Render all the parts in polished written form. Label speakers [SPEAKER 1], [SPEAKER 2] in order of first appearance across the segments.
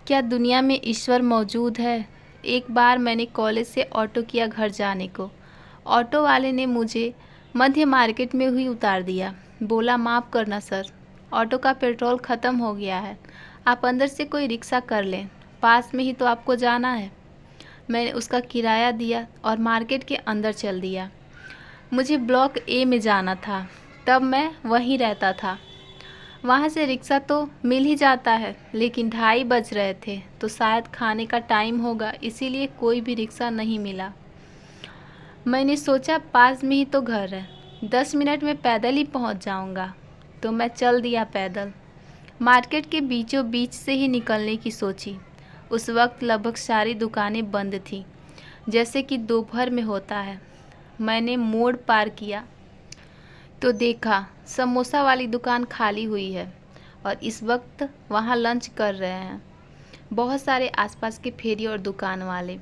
[SPEAKER 1] क्या दुनिया में ईश्वर मौजूद है? एक बार मैंने कॉलेज से ऑटो किया घर जाने को। ऑटो वाले ने मुझे मध्य मार्केट में ही उतार दिया। बोला, माफ़ करना सर, ऑटो का पेट्रोल ख़त्म हो गया है, आप अंदर से कोई रिक्शा कर लें, पास में ही तो आपको जाना है। मैंने उसका किराया दिया और मार्केट के अंदर चल दिया। मुझे ब्लॉक ए में जाना था, तब मैं वहीं रहता था। वहाँ से रिक्शा तो मिल ही जाता है, लेकिन 2:30 बज रहे थे तो शायद खाने का टाइम होगा, इसीलिए कोई भी रिक्शा नहीं मिला। मैंने सोचा पास में ही तो घर है, 10 मिनट में पैदल ही पहुँच जाऊँगा, तो मैं चल दिया पैदल। मार्केट के बीचों बीच से ही निकलने की सोची। उस वक्त लगभग सारी दुकानें बंद थीं, जैसे कि दोपहर में होता है। मैंने मोड़ पार किया तो देखा समोसा वाली दुकान खाली हुई है और इस वक्त वहाँ लंच कर रहे हैं बहुत सारे आसपास के फेरी और दुकान वाले।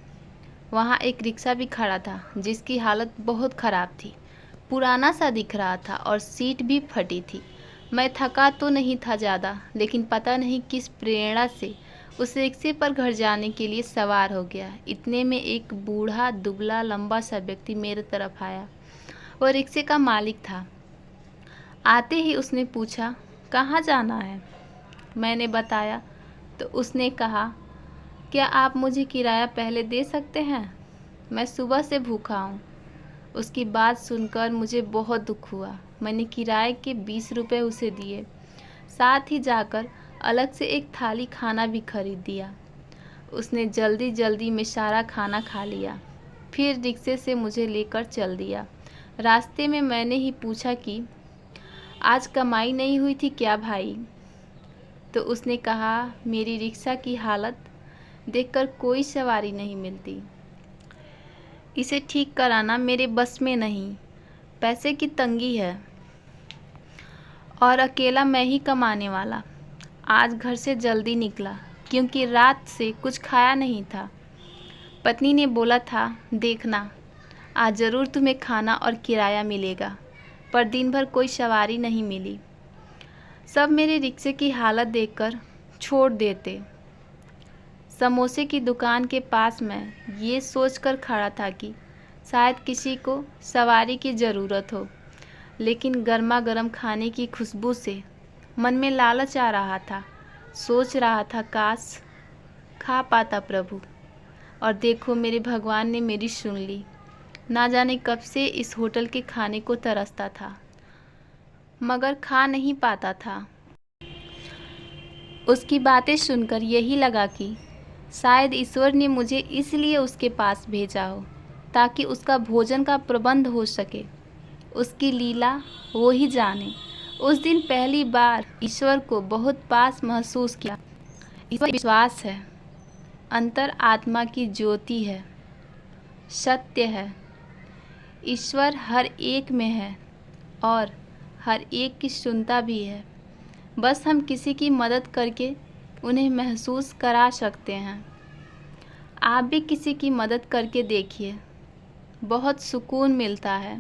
[SPEAKER 1] वहाँ एक रिक्शा भी खड़ा था जिसकी हालत बहुत ख़राब थी, पुराना सा दिख रहा था और सीट भी फटी थी। मैं थका तो नहीं था ज़्यादा, लेकिन पता नहीं किस प्रेरणा से उस रिक्शे पर घर जाने के लिए सवार हो गया। इतने में एक बूढ़ा दुबला लंबा सा व्यक्ति मेरे तरफ आया। वो रिक्शे का मालिक था। आते ही उसने पूछा, कहाँ जाना है? मैंने बताया तो उसने कहा, क्या आप मुझे किराया पहले दे सकते हैं? मैं सुबह से भूखा हूँ। उसकी बात सुनकर मुझे बहुत दुख हुआ। मैंने किराए के 20 रुपये उसे दिए, साथ ही जाकर अलग से एक थाली खाना भी खरीद दिया। उसने जल्दी जल्दी में सारा खाना खा लिया, फिर रिक्शे से मुझे लेकर चल दिया। रास्ते में मैंने ही पूछा कि आज कमाई नहीं हुई थी क्या भाई? तो उसने कहा, मेरी रिक्शा की हालत देखकर कोई सवारी नहीं मिलती, इसे ठीक कराना मेरे बस में नहीं, पैसे की तंगी है और अकेला मैं ही कमाने वाला। आज घर से जल्दी निकला क्योंकि रात से कुछ खाया नहीं था। पत्नी ने बोला था, देखना आज ज़रूर तुम्हें खाना और किराया मिलेगा, पर दिन भर कोई सवारी नहीं मिली। सब मेरे रिक्शे की हालत देखकर छोड़ देते। समोसे की दुकान के पास मैं ये सोचकर खड़ा था कि शायद किसी को सवारी की ज़रूरत हो, लेकिन गर्मा गर्म खाने की खुशबू से मन में लालच आ रहा था। सोच रहा था काश खा पाता प्रभु, और देखो मेरे भगवान ने मेरी सुन ली। ना जाने कब से इस होटल के खाने को तरसता था, मगर खा नहीं पाता था। उसकी बातें सुनकर यही लगा कि शायद ईश्वर ने मुझे इसलिए उसके पास भेजा हो ताकि उसका भोजन का प्रबंध हो सके। उसकी लीला वो ही जाने। उस दिन पहली बार ईश्वर को बहुत पास महसूस किया। ईश्वर विश्वास है, अंतर आत्मा की ज्योति है, सत्य है। ईश्वर हर एक में है और हर एक की सुनता भी है। बस हम किसी की मदद करके उन्हें महसूस करा सकते हैं। आप भी किसी की मदद करके देखिए, बहुत सुकून मिलता है।